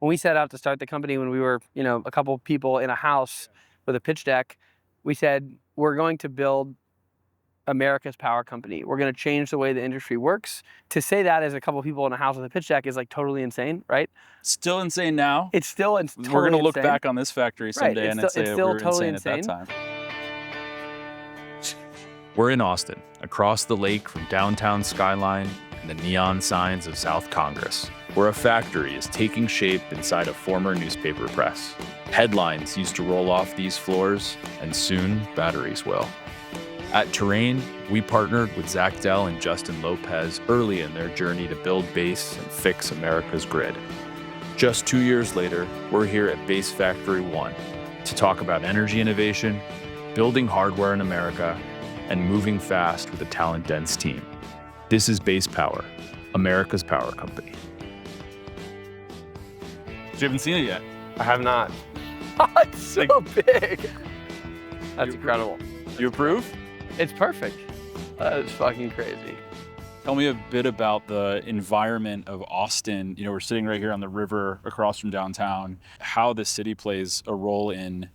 when we set out to start the company, when we were, a couple people in a house with a pitch deck, we said, we're going to build America's power company. We're going to change the way the industry works. To say that as a couple people in a house with a pitch deck is like totally insane, right? Still insane now. It's still totally We're going to look insane. back on this factory someday and say we were totally insane at that time. We're in Austin, across the lake from downtown Skyline and the neon signs of South Congress, where a factory is taking shape inside a former newspaper press. Headlines used to roll off these floors, and soon batteries will. At Terrain, we partnered with Zach Dell and Justin Lopez early in their journey to build Base and fix America's grid. Just 2 years later, we're here at Base Factory 1 to talk about energy innovation, building hardware in America, and moving fast with a talent-dense team. This is Base Power, America's power company. You haven't seen it yet. I have not. It's so big. That's incredible. You approve? It's perfect. That is fucking crazy. Tell me a bit about the environment of Austin. We're sitting right here on the river across from downtown. How the city plays a role in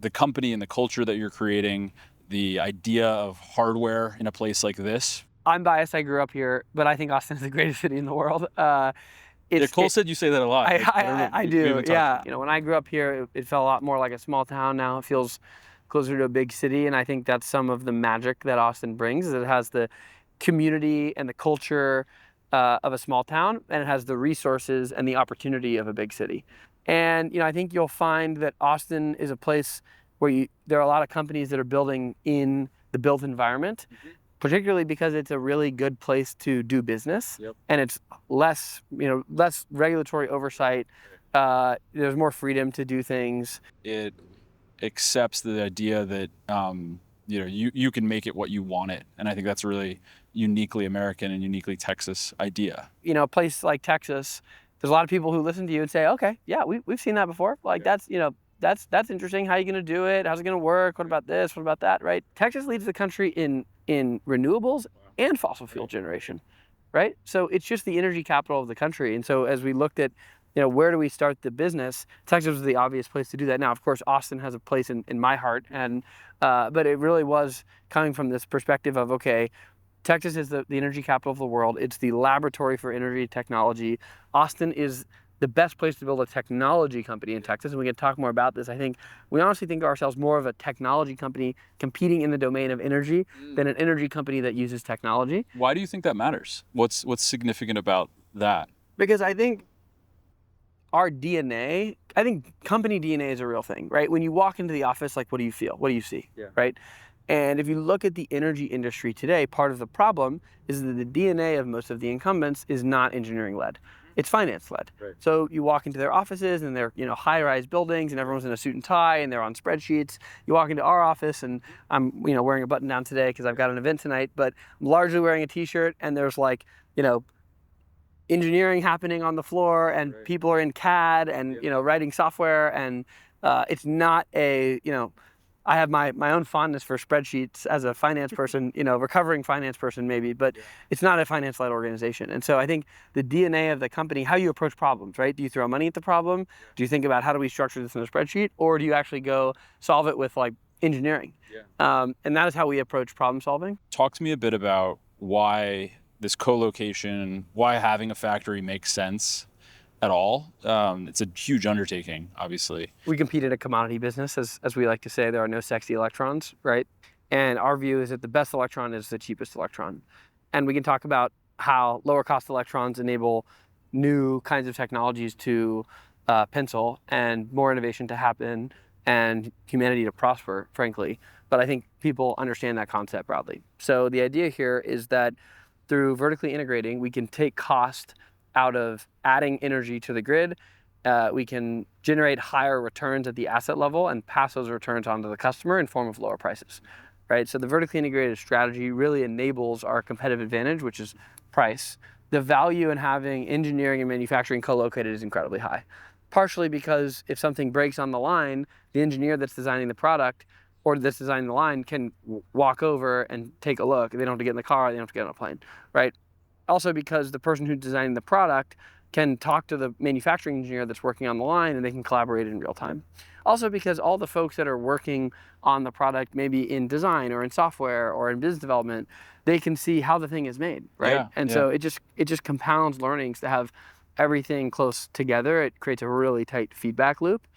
the company and the culture that you're creating, the idea of hardware in a place like this. I'm biased. I grew up here, but I think Austin is the greatest city in the world. Cole said you say that a lot. I do, yeah. When I grew up here, it felt a lot more like a small town. Now it feels closer to a big city, and I think that's some of the magic that Austin brings. Is it has the community and the culture of a small town, and it has the resources and the opportunity of a big city. And I think you'll find that Austin is a place where there are a lot of companies that are building in the built environment, particularly because it's a really good place to do business. Yep. And it's less regulatory oversight. There's more freedom to do things. It accepts the idea that you can make it what you want it, and I think that's a really uniquely American and uniquely Texas idea. A place like Texas, there's a lot of people who listen to you and say, okay, yeah, we've seen that before. Like that's interesting. How are you going to do it? How's it going to work? What about this? What about that? Right? Texas leads the country in renewables and fossil fuel generation, right? So it's just the energy capital of the country. And so as we looked at where do we start the business? Texas was the obvious place to do that. Now, of course, Austin has a place in my heart, and but it really was coming from this perspective of, okay, Texas is the energy capital of the world. It's the laboratory for energy technology. Austin is the best place to build a technology company in Texas, and we can talk more about this. I think we honestly think of ourselves more of a technology company competing in the domain of energy than an energy company that uses technology. Why do you think that matters? What's significant about that? Because I think our DNA, I think company DNA is a real thing, right? When you walk into the office, like, what do you feel? What do you see, right? And if you look at the energy industry today, part of the problem is that the DNA of most of the incumbents is not engineering-led. It's finance-led. Right. So you walk into their offices and they're high-rise buildings and everyone's in a suit and tie and they're on spreadsheets. You walk into our office and I'm wearing a button-down today because I've got an event tonight, but I'm largely wearing a t-shirt and there's engineering happening on the floor and people are in CAD and writing software, and it's not a I have my own fondness for spreadsheets as a finance person, recovering finance person maybe, but it's not a finance-led organization. And so I think the DNA of the company, how you approach problems, right? Do you throw money at the problem? Do you think about how do we structure this in a spreadsheet, or do you actually go solve it with engineering? And that is how we approach problem solving. Talk to me a bit about why this co-location, why having a factory makes sense at all. It's a huge undertaking, obviously. We compete in a commodity business, as we like to say. There are no sexy electrons, right? And our view is that the best electron is the cheapest electron. And we can talk about how lower cost electrons enable new kinds of technologies to pencil and more innovation to happen and humanity to prosper, frankly. But I think people understand that concept broadly. So the idea here is that through vertically integrating, we can take cost out of adding energy to the grid. We can generate higher returns at the asset level and pass those returns on to the customer in form of lower prices, right? So the vertically integrated strategy really enables our competitive advantage, which is price. The value in having engineering and manufacturing co-located is incredibly high, partially because if something breaks on the line, the engineer that's designing the product or that's designing the line can walk over and take a look. They don't have to get in the car, they don't have to get on a plane, right? Also because the person who's designing the product can talk to the manufacturing engineer that's working on the line, and they can collaborate in real time. Also, because all the folks that are working on the product, maybe in design or in software or in business development, they can see how the thing is made, right? Yeah, and yeah. so it just compounds learnings to have everything close together. It creates a really tight feedback loop,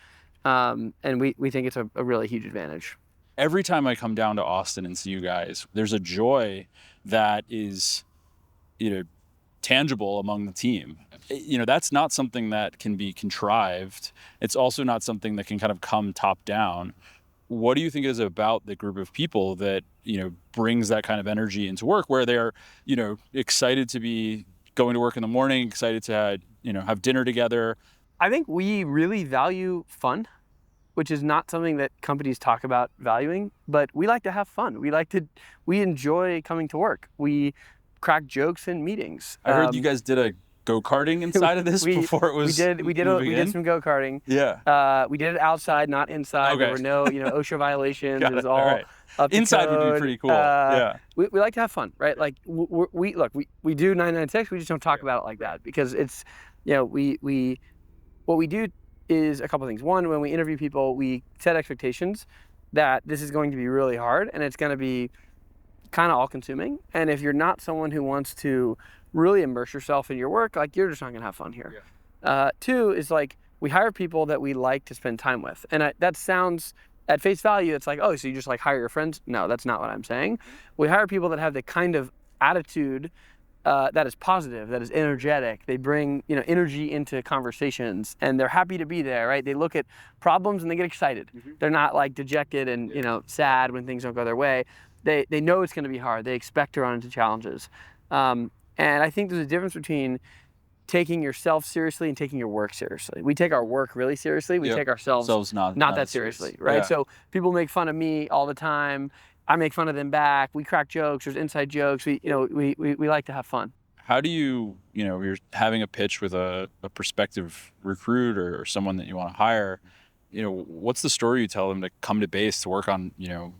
and we think it's a really huge advantage. Every time I come down to Austin and see you guys, there's a joy that is, tangible among the team. That's not something that can be contrived. It's also not something that can kind of come top down. What do you think it is about the group of people that, brings that kind of energy into work, where they're, excited to be going to work in the morning, excited to, have dinner together? I think we really value fun, which is not something that companies talk about valuing, but we like to have fun. We enjoy coming to work. We crack jokes in meetings. I heard you guys did a go-karting inside of this before it was we did some go-karting. Yeah. We did it outside, not inside. Okay. There were no, OSHA violations. Got It was it. all right. up to Inside would code. be pretty cool. Yeah. We like to have fun, right? Like we do 996. We just don't talk about it like that because it's, what we do is a couple things. One, when we interview people, we set expectations that this is going to be really hard and it's going to be kind of all-consuming. And if you're not someone who wants to really immerse yourself in your work, like you're just not going to have fun here. Yeah. Two is like we hire people that we like to spend time with, and that sounds at face value, it's like, oh, so you just like hire your friends? No, that's not what I'm saying. We hire people that have the kind of attitude that is positive, that is energetic. They bring, energy into conversations, and they're happy to be there, right? They look at problems and they get excited. Mm-hmm. They're not like dejected and, sad when things don't go their way. They know it's going to be hard. They expect to run into challenges. And I think there's a difference between taking yourself seriously and taking your work seriously. We take our work really seriously. We take ourselves not that seriously, right? Yeah. So people make fun of me all the time. I make fun of them back. We crack jokes. There's inside jokes. We like to have fun. How do you, you're having a pitch with a prospective recruit or someone that you want to hire, what's the story you tell them to come to Base to work on,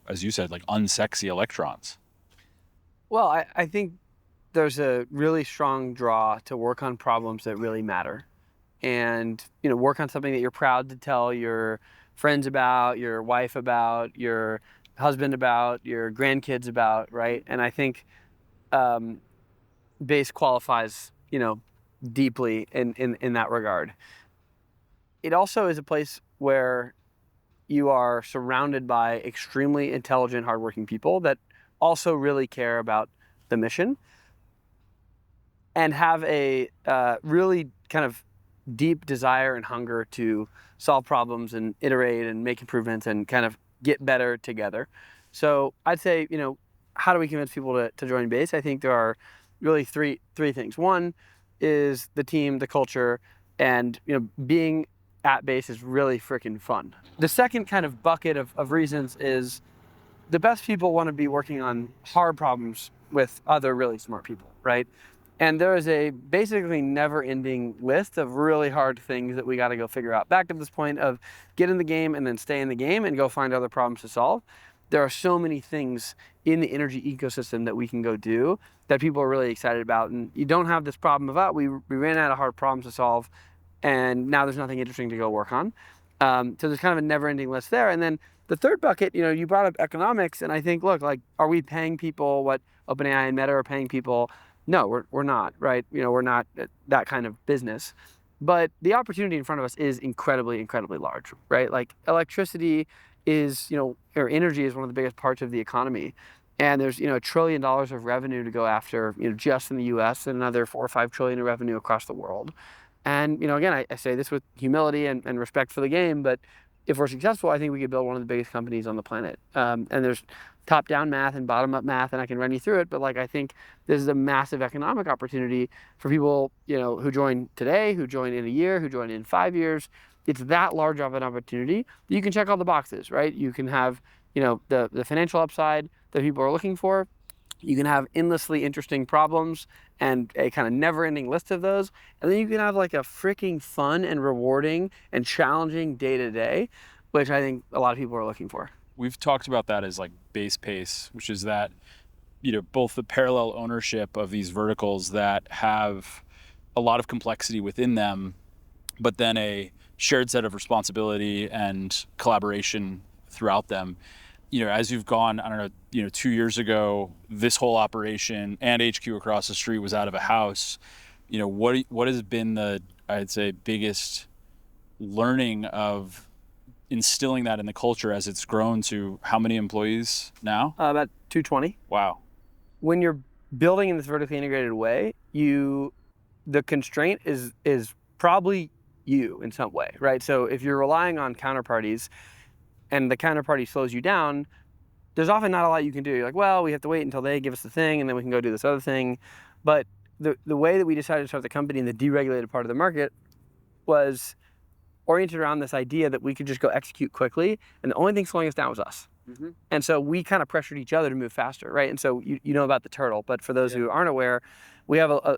as you said, like unsexy electrons? Well, I think there's a really strong draw to work on problems that really matter and, work on something that you're proud to tell your friends about, your wife about, your husband about, your grandkids about, right? And I think Base qualifies, deeply in that regard. It also is a place where you are surrounded by extremely intelligent, hardworking people that also really care about the mission and have a really kind of deep desire and hunger to solve problems and iterate and make improvements and kind of get better together. So I'd say, how do we convince people to join Base? I think there are really three things. One is the team, the culture, and being at Base is really freaking fun. The second kind of bucket of reasons is the best people want to be working on hard problems with other really smart people, right? And there is a basically never-ending list of really hard things that we got to go figure out. Back to this point of get in the game and then stay in the game and go find other problems to solve. There are so many things in the energy ecosystem that we can go do that people are really excited about. And you don't have this problem of, we ran out of hard problems to solve and now there's nothing interesting to go work on. So there's kind of a never-ending list there. And then the third bucket, you brought up economics, and I think, look, like, are we paying people what OpenAI and Meta are paying people? No, we're not, right? We're not that kind of business. But the opportunity in front of us is incredibly, incredibly large, right? Like electricity is, or energy is one of the biggest parts of the economy. And there's, $1 trillion of revenue to go after, just in the US and another 4 or 5 trillion of revenue across the world. And, again, I say this with humility and respect for the game, but if we're successful, I think we could build one of the biggest companies on the planet. And there's top-down math and bottom-up math, and I can run you through it. But I think this is a massive economic opportunity for people, who join today, who join in a year, who join in 5 years. It's that large of an opportunity that you can check all the boxes, right? You can have, the financial upside that people are looking for. You can have endlessly interesting problems and a kind of never-ending list of those. And then you can have like a freaking fun and rewarding and challenging day-to-day, which I think a lot of people are looking for. We've talked about that as like base pace, which is that, both the parallel ownership of these verticals that have, a lot of complexity within them, but then a shared set of responsibility and collaboration throughout them. As you've gone, I don't know, 2 years ago, this whole operation and HQ across the street was out of a house. What has been the, I'd say, biggest learning of instilling that in the culture as it's grown to how many employees now? About 220. Wow. When you're building in this vertically integrated way, the constraint is probably you in some way, right? So if you're relying on counterparties and the counterparty slows you down, there's often not a lot you can do. You're like, well, we have to wait until they give us the thing and then we can go do this other thing. But the way that we decided to start the company in the deregulated part of the market was oriented around this idea that we could just go execute quickly, and the only thing slowing us down was us. Mm-hmm. And so we kind of pressured each other to move faster, right? And so you know about the turtle, but for those who aren't aware, we have a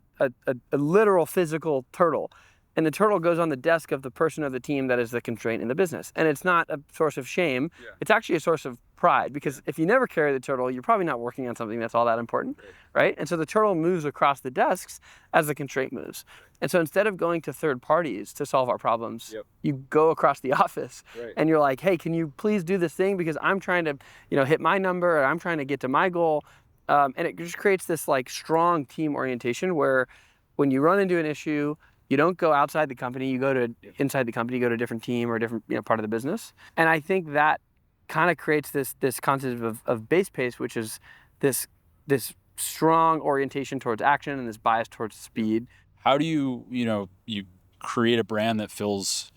literal physical turtle. And the turtle goes on the desk of the person of the team that is the constraint in the business. And it's not a source of shame. Yeah. It's actually a source of pride, because if you never carry the turtle, you're probably not working on something that's all that important, right? And so the turtle moves across the desks as the constraint moves. And so instead of going to third parties to solve our problems, you go across the office and you're like, hey, can you please do this thing? Because I'm trying to, hit my number, or I'm trying to get to my goal. And it just creates this like strong team orientation where when you run into an issue, you don't go outside the company, you go to inside the company, you go to a different team or a different part of the business. And I think that kind of creates this concept of base pace, which is this strong orientation towards action and this bias towards speed. How do you create a brand that fills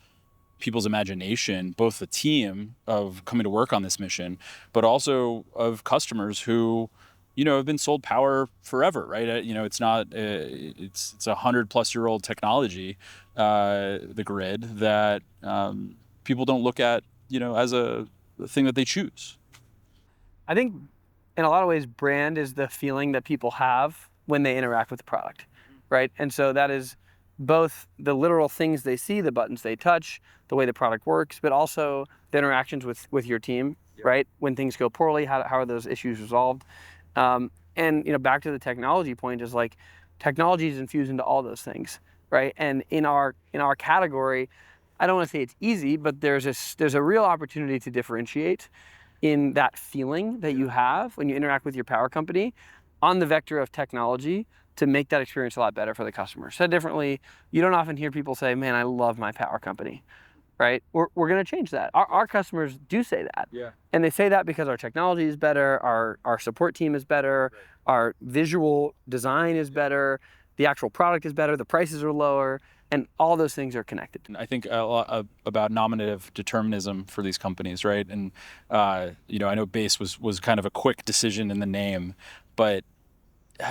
people's imagination, both the team of coming to work on this mission, but also of customers who have been sold power forever, right? It's not, it's a 100-plus-year-old technology, the grid, that people don't look at, as a thing that they choose. I think in a lot of ways, brand is the feeling that people have when they interact with the product, right? And so that is both the literal things they see, the buttons they touch, the way the product works, but also the interactions with your team, right? When things go poorly, how are those issues resolved? And back to the technology point, is like technology is infused into all those things, right? And in our category, I don't want to say it's easy, but there's a real opportunity to differentiate in that feeling that you have when you interact with your power company on the vector of technology to make that experience a lot better for the customer. Said differently, you don't often hear people say, man, I love my power company. Right? We're going to change that. Our customers do say that. Yeah. And they say that because our technology is better, our support team is better, our visual design is better, the actual product is better, the prices are lower, and all those things are connected. I think a lot about nominative determinism for these companies, right? And I know Base was kind of a quick decision in the name, but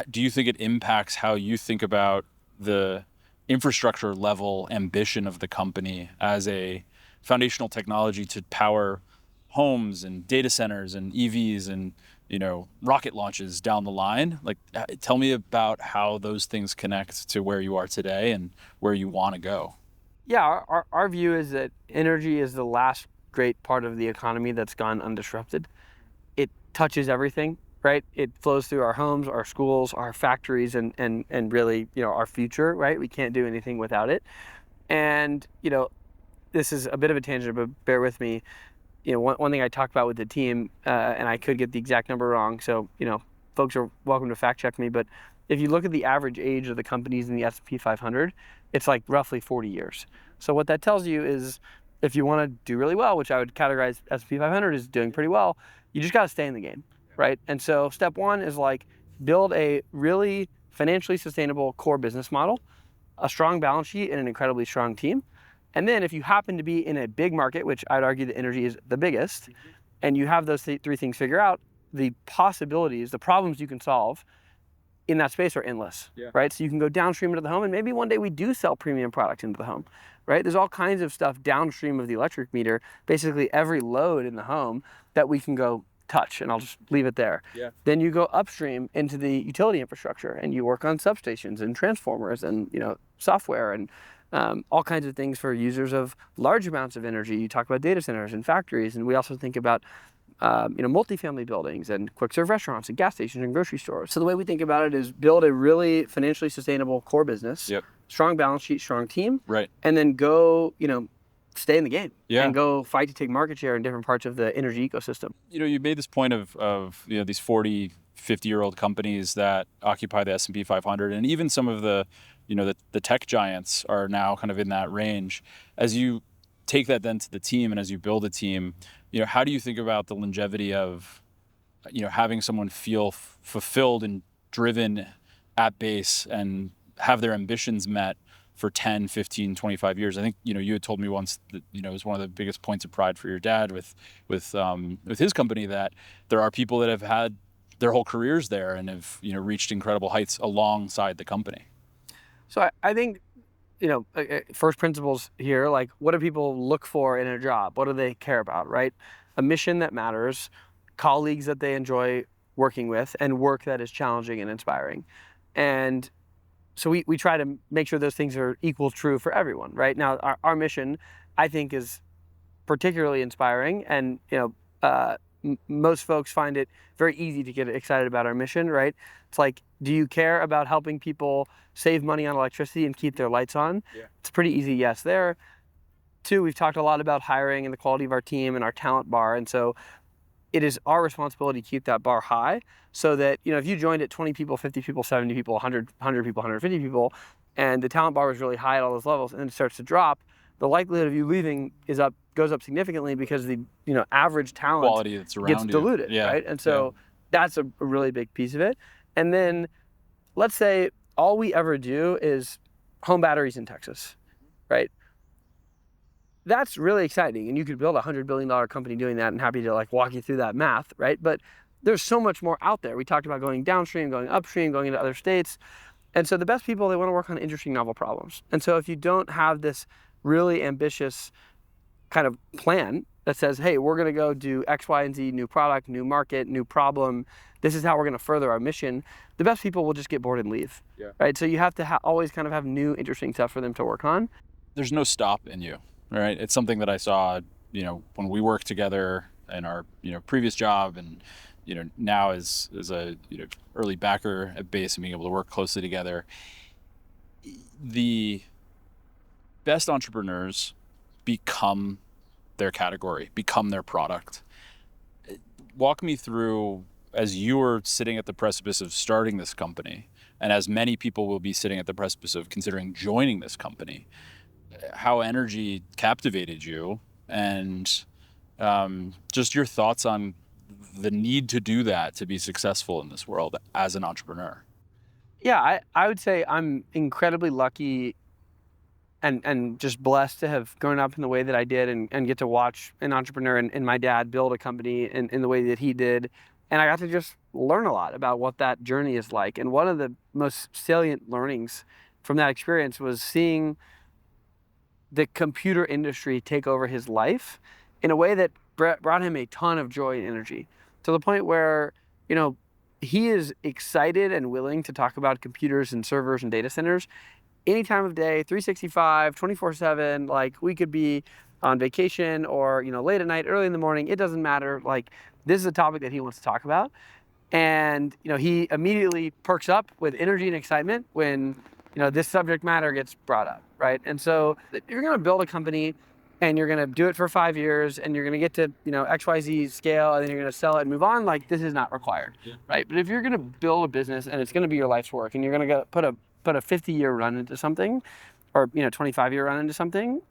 do you think it impacts how you think about the infrastructure level ambition of the company as a foundational technology to power homes and data centers and EVs and rocket launches down the line? Like, tell me about how those things connect to where you are today and where you want to go. Yeah, our view is that energy is the last great part of the economy that's gone undisrupted. It touches everything, right? It flows through our homes, our schools, our factories, and really, our future, right? We can't do anything without it. And, this is a bit of a tangent, but bear with me. One thing I talked about with the team, and I could get the exact number wrong, so, folks are welcome to fact check me, but if you look at the average age of the companies in the S&P 500, it's like roughly 40 years. So what that tells you is if you want to do really well, which I would categorize S&P 500 as doing pretty well, you just got to stay in the game. Right? And so step one is like build a really financially sustainable core business model, a strong balance sheet, and an incredibly strong team. And then if you happen to be in a big market, which I'd argue that energy is the biggest, and you have those three things figured out, the possibilities, the problems you can solve in that space are endless, right? So you can go downstream into the home, and maybe one day we do sell premium products into the home, right? There's all kinds of stuff downstream of the electric meter, basically every load in the home that we can go touch, and I'll just leave it there. Yeah. Then you go upstream into the utility infrastructure and you work on substations and transformers and software and all kinds of things for users of large amounts of energy. You talk about data centers and factories, and we also think about multifamily buildings and quick serve restaurants and gas stations and grocery stores. So the way we think about it is build a really financially sustainable core business strong balance sheet, strong team, Right. and then go, stay in the game Yeah. and go fight to take market share in different parts of the energy ecosystem. You made this point of these 40, 50-year-old companies that occupy the S&P 500, and even some of the tech giants are now kind of in that range. As you take that then to the team, and as you build a team, how do you think about the longevity of having someone feel fulfilled and driven at base and have their ambitions met for 10, 15, 25 years? I think, you had told me once that, it was one of the biggest points of pride for your dad with his company, that there are people that have had their whole careers there and have, reached incredible heights alongside the company. So I think, first principles here, like, what do people look for in a job? What do they care about, right? A mission that matters, colleagues that they enjoy working with, and work that is challenging and inspiring. And so we try to make sure those things are equal true for everyone, right? Now, our mission, I think, is particularly inspiring, and most folks find it very easy to get excited about our mission, right? It's like, do you care about helping people save money on electricity and keep their lights on? Yeah. It's a pretty easy yes there. 2, we've talked a lot about hiring and the quality of our team and our talent bar, and so it is our responsibility to keep that bar high, so that, if you joined at 20 people, 50 people, 70 people, 100 people, 150 people, and the talent bar was really high at all those levels, and then it starts to drop, the likelihood of you leaving goes up significantly, because the average talent Quality that's around gets you. diluted, Yeah. right? And so that's a really big piece of it. And then let's say all we ever do is home batteries in Texas, right? That's really exciting, and you could build a $100 billion company doing that, and happy to walk you through that math, right? But there's so much more out there. We talked about going downstream, going upstream, going into other states. And so the best people, they want to work on interesting, novel problems. And so if you don't have this really ambitious kind of plan that says, hey, we're going to go do X, Y, and Z, new product, new market, new problem, this is how we're going to further our mission, the best people will just get bored and leave, right? So you have to always kind of have new, interesting stuff for them to work on. There's no stop in you, right? It's something that I saw, when we worked together in our, previous job, and, now as a, early backer at Base, and being able to work closely together. The best entrepreneurs become their category, become their product. Walk me through, as you were sitting at the precipice of starting this company, and as many people will be sitting at the precipice of considering joining this company, how energy captivated you, and just your thoughts on the need to do that to be successful in this world as an entrepreneur. Yeah, I would say I'm incredibly lucky and just blessed to have grown up in the way that I did, and get to watch an entrepreneur and my dad build a company in the way that he did. And I got to just learn a lot about what that journey is like. And one of the most salient learnings from that experience was seeing the computer industry take over his life in a way that brought him a ton of joy and energy, to the point where, he is excited and willing to talk about computers and servers and data centers any time of day, 365, 24/7. Like, we could be on vacation or, late at night, early in the morning. It doesn't matter. Like, this is a topic that he wants to talk about. And, he immediately perks up with energy and excitement when, this subject matter gets brought up, right? And so if you're going to build a company and you're going to do it for 5 years and you're going to get to, XYZ scale, and then you're going to sell it and move on, like, this is not required, right? But if you're going to build a business and it's going to be your life's work, and you're going to put a 50-year run into something, or 25-year run into something,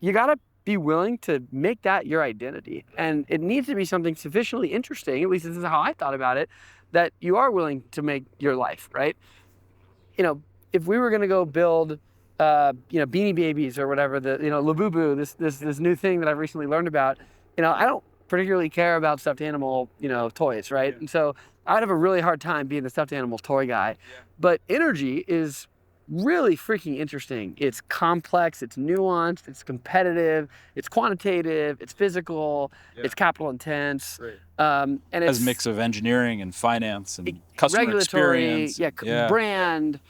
you got to be willing to make that your identity. And it needs to be something sufficiently interesting, at least this is how I thought about it, that you are willing to make your life, right? If we were going to go build Beanie Babies or whatever, the Labubu, this new thing that I've recently learned about, I don't particularly care about stuffed animal toys, right? And so I'd have a really hard time being the stuffed animal toy guy. But energy is really freaking interesting. It's complex, it's nuanced, it's competitive, it's quantitative, it's physical, it's capital intense, and it's as a mix of engineering and finance and customer regulatory, experience, brand.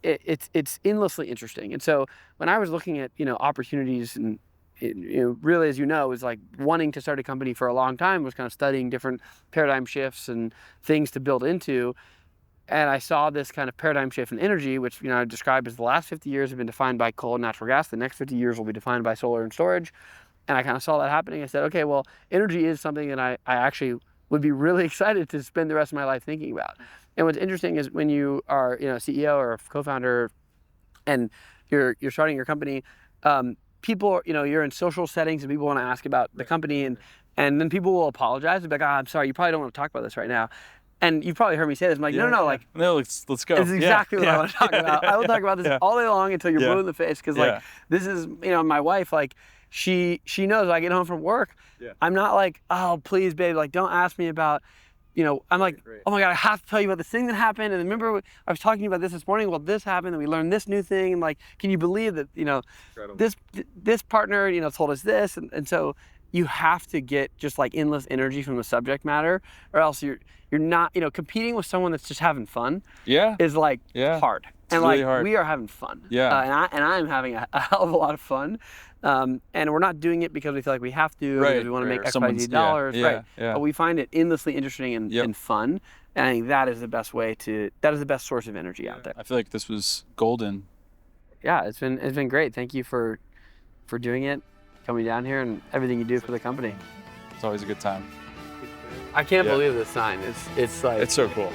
It's endlessly interesting. And so when I was looking at opportunities, and really, as was like wanting to start a company for a long time, was kind of studying different paradigm shifts and things to build into. And I saw this kind of paradigm shift in energy, which, you know, I described as the last 50 years have been defined by coal and natural gas. The next 50 years will be defined by solar and storage. And I kind of saw that happening. I said, okay, well, energy is something that I actually would be really excited to spend the rest of my life thinking about. And what's interesting is when you are, you know, a CEO or a co-founder and you're starting your company, people, you know, you're in social settings and people want to ask about the company, and then people will apologize and be like, oh, I'm sorry, you probably don't want to talk about this right now. And you've probably heard me say this. I'm like, no, like, no, let's go. It's exactly what I want to talk about. I will talk about this all day long until you're blue in the face. Because like, this is, you know, my wife, like, she knows when I get home from work, I'm not like, oh, please, babe, like, don't ask me about, you know, I'm like, oh my God, I have to tell you about this thing that happened. And remember, I was talking about this morning. Well, this happened and we learned this new thing. And like, can you believe that, you know, this partner, you know, told us this. And so you have to get just like endless energy from the subject matter, or else you're not, you know, competing with someone that's just having fun is like hard. And really like, hard. we are having fun. And I'm having a hell of a lot of fun. And we're not doing it because we feel like we have to, because we want to make XYZ dollars, but we find it endlessly interesting and fun. And I think that is the best source of energy out there. I feel like this was golden. Yeah, it's been great. Thank you for doing it, coming down here, and everything you do for the company. It's always a good time. I can't believe this sign. It's like, it's so cool.